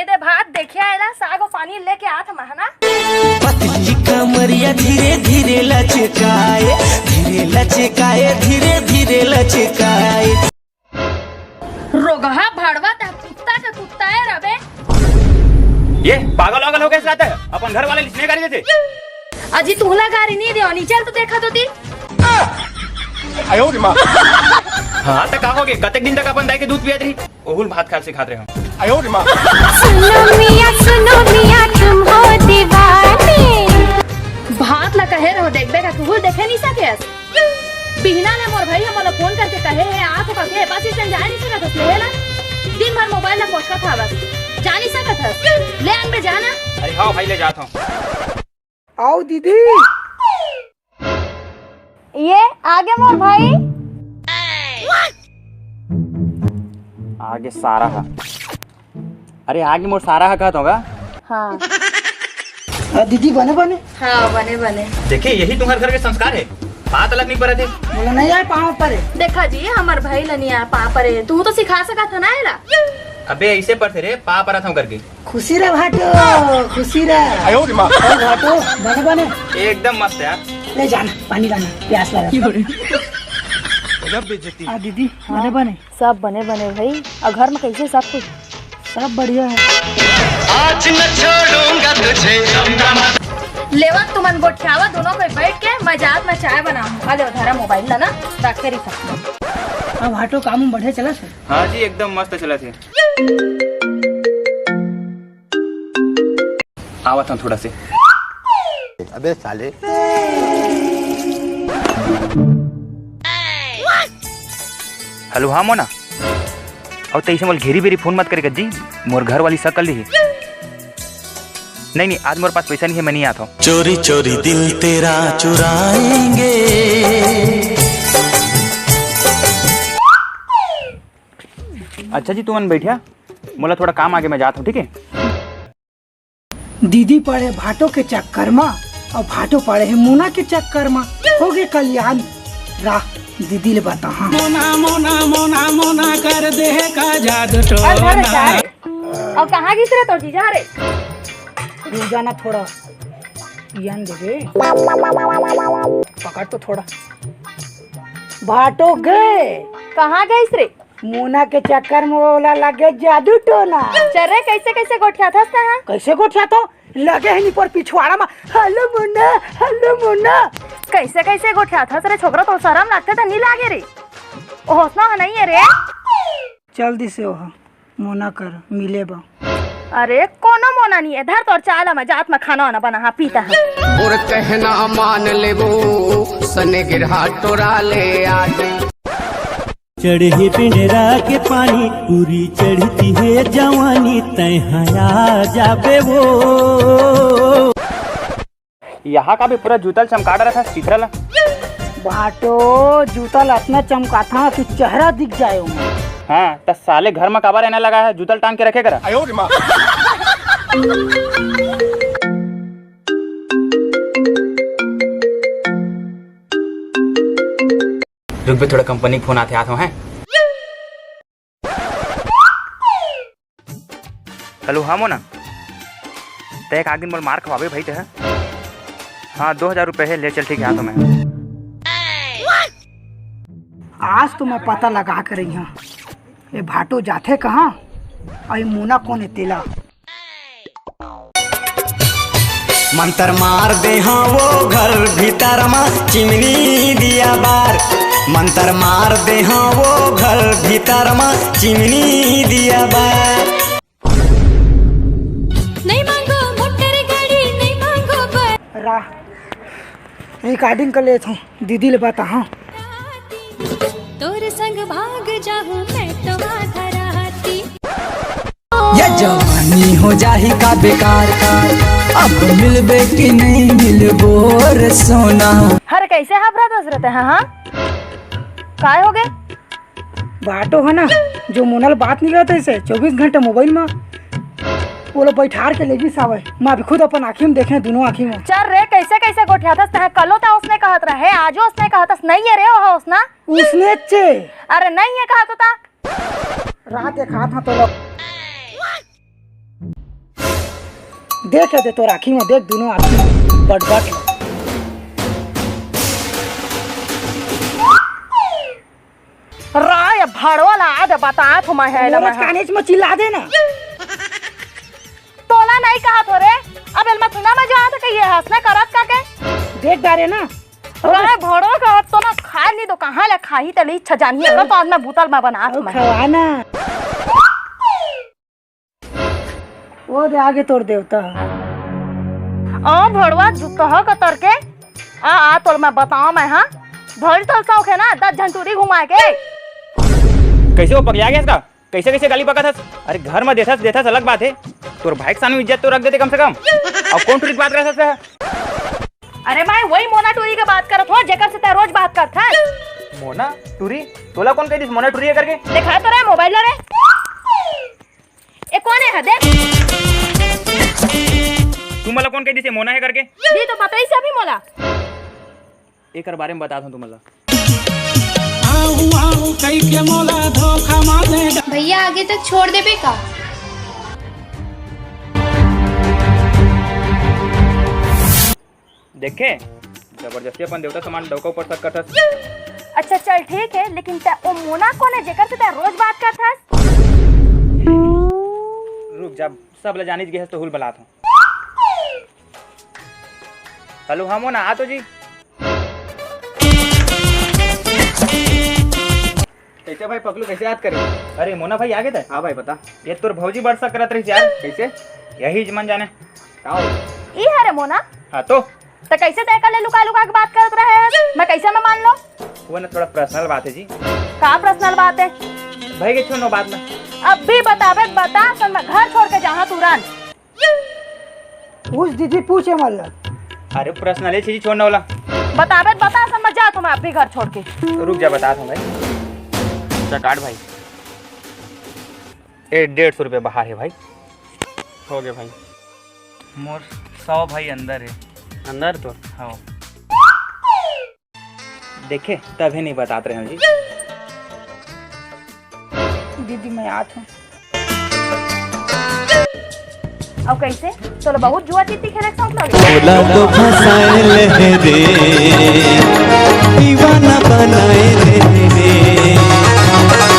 दे भात देखिए आयला सागो पानी लेके आत महना पतली कमरिया धीरे धीरे लचकाए, धीरे लचकाए, धीरे धीरे लचकाए। रोगहा भाड़वा ता कुत्ता का कुत्ता है रबे। ये पागल वागल हो गए साथ है अपन घर वाले लिखने गाड़ी देते। अजी तुहला गाड़ी नहीं दे नीचे तो देखा तो दी। आयो रे मां। हाँ तो का हो गए कतक दिन तक अपन दाई के दूध पियत रही ओहुल भात खा से खात रहे हम। आयो रे मां। सुनो मियां तुम हो दीवाने। भात ला कहे रहो देख बेगा तू देखे नहीं सके। बिहना ने मोर भाई हमला फोन करके कहे है आ तो के पास से जा नहीं सकत हस लेला दिन भर मोबाइल में पोस्ट था बस जा नहीं सकत हस ले आन पे जाना। अरे हां भाई ले जाता हूं। आओ दीदी ये आगे मोर भाई आगे सारा है। अरे आगे मोर सारा है कहत होगा। हाँ दीदी बने बने हाँ बने बने। देखिए यही तुम्हारे घर के संस्कार है बात अलग नहीं पड़े थे। बोला नहीं आए पाँव पर देखा जी हमार भाई लनिया पा परे तू तो सिखा सका था ना एला। अबे ऐसे पर थे रे पा पर था करके खुशी रह भाटो खुशी रह। आयो रे मां। भाटो बने बने एकदम मस्त यार। ले जाना पानी लाना प्यास लगा। दीदी बने बने सब बने बने भाई और घर में कैसे सब कुछ सब बढ़िया है। आज न छोड़ूंगा तुझे। लेवन तुमन गोठियावा दोनों को बैठ के मजाक में चाय बनाऊं। अरे उधारा मोबाइल ला ना रख के रख। अब भाटो काम बढ़िया चला से। हाँ जी एकदम मस्त चला थे। आवत हूँ थोड़ा से। अबे साले हेलो हाँ मोना और तैसे मोल घेरी बेरी फोन मत करेगा जी मोर घर वाली सकल ली। नहीं आज मेरे पास पैसा नहीं है मैं नहीं आता हूँ। चोरी चोरी दिल तेरा चुराएंगे। अच्छा जी तुमन बैठिया मोला थोड़ा काम आगे मैं जाता हूँ ठीक है। दीदी पड़े भाटो के चक्कर में और भाटो पड़े है मोना के चक्कर में हो गए कल्याण राह। दीदी ले बता हाँ मोना मोना मोना मोना कर दे का जादू टोना। और कहाँ गिस रहे तो जीजा रे जाना थोड़ा यान देगे पकड़ तो थोड़ा भाटो गए कहाँ गए रे मोना के चक्कर में बोला लगे जादू टोना। चल रे कैसे कैसे गोठिया था कैसे गोठिया तो लगे है नहीं पर पिछवाड़ा में हेलो मोना कैसे कैसे गोठिया था रे छोकरा तो शर्म लगता था नहीं लागे रे हौसला नहीं है रे। जल्दी से ओह मोना कर मिले बा। अरे कोनो मोना नहीं है धर तोर चाला में जात में खाना वाना बना पीता है। और कहना मान ले वो सने गिरहा टोरा ले आगे। चढ़ी पिंडरा के पानी पूरी चढ़ती है जवानी तैया जाबे वो। यहाँ का भी पूरा जूतल चमका रहा था सीधरा ला। भाटो जूता इतना चमका था कि चेहरा दिख जाए उन्हें। हाँ तो साले घर में काबा रहने लगा है जूतल टांग के रखे करा। आयो रे मां। रुक पे थोड़ा कंपनी फोन आते हैं। हेलो हाँ मोना ते एक आगे मोल मार खवाबे भाई ते है। हाँ 2000 रुपए है ले चल ठीक है। तो मैं आज तो मैं पता लगा कर रही हूँ ये भाटो जाते कहाँ और ये मोना कौन है तेला। मंतर मार दे हाँ वो घर भीतर में चिमनी दिया बार। मंतर मार दे हाँ वो घर भीतर में चिमनी दिया बार। नहीं मांगो मोटर गाड़ी नहीं मांगो पर राह रिकॉर्डिंग कर लेता हूँ दीदी ले बता हाँ। तोरे संग भाग जाऊं मैं तो माथा रहती। ये जवानी हो जाही का बेकार का अब मिलबे कि नहीं मिलबो रे सोना। हर कैसे हाफरा दस रहते हैं हाँ काय हो गए। भाटो है ना जो मोनल बात नहीं करते इसे 24 घंटे मोबाइल में वो लोग बैठार के लेगी सावे मैं भी खुद अपन आँखी में देखे दोनों आँखी में। चल रे कैसे कैसे गोठियातस तह कलो ता उसने कहत रहे आजो उसने कहतस नहीं है रे हो उसना उसने चे अरे नहीं है कहत ता रात एक हाथ में तो लो देख दे तो आँखी में देख दोनों आँखी में बट लो राय भड़वाला आद बता तो मैं है ना मोरच कानेच में चिल्ला दे ना तोला नहीं कहा तो रे अब एलमा थुना में जा तो ये हंसना करत का के देख डारे ना राय भड़ो का तो ना खा नहीं तो कहां ले खाही तली इच्छा जानी है तो आज मैं भूतल में बना और खवाना वो दे आगे तोड़ देवता आ भड़वा जुतह का तरके आ तोल मैं बताऊं मैं हां भड़ तो शौक है ना 10 झंटूरी घुमा के कैसे वो पगला गया इसका कैसे कैसे गाली बका था। अरे घर में देथस अलग बात है, तोर भाई के सामने इज्जत तो रख देते कम से कम। अब कौन टूरी बात कर सकता है? अरे मैं वही मोना टूरी की बात करत हो जेकर से रोज बात करत है। मोना टूरी तोला कौन कह दिस मोना टूरी है करके? देखा तो रे मोबाइल रे ए कौन है देख तू मला कौन कह दिस मोना है करके? दी तो पता ही से अभी मोला एकर बारे में बता दूं तुमला। भैया आगे तक छोड़ देबे का? देखे जबरदस्ती अपन देवता सामान डोका ऊपर तक करथस। अच्छा चल ठीक है लेकिन ते ओ मोना कौन है जेकर से ते रोज बात करथस? रुक जा सब ले जानी गए तो हुल बलात हूं। हेलो हाँ मोना आ तो जी कैसे भाई पकलू कैसे याद करे? अरे मोना भाई आ गए थे? हाँ भाई बता। ये तोर भौजी बरसा करत रही यार कैसे? यही जमन जाने का ई है रे मोना। हाँ तो कैसे तय कर ले लुका के बात करत रहे है? मैं कैसे मैं मान लो? वो ना थोड़ा पर्सनल बात है जी। का पर्सनल बात है? भाई के छोड़ो बात ना अब भी बतावे बता तो मैं घर छोड़ के जहाँ तुरंत पूछ दीदी पूछे मल्ला। अरे पर्सनल चीज छोड़ने वाला बतावे बता समझ जा तो मैं अब भी घर छोड़ के। रुक जा बता दूं भाई। काट भाई 150 रुपये बाहर है भाई। हो गए भाई मोर 100 भाई अंदर है। अंदर तो हाँ देखे तभी नहीं बताते रहे हम जी। दीदी मैं आत हूँ। अब कैसे तो बहुत जुआ जीती खेले शौक लगे। बोला तो फसाए ले रे दीवाना बनाए ले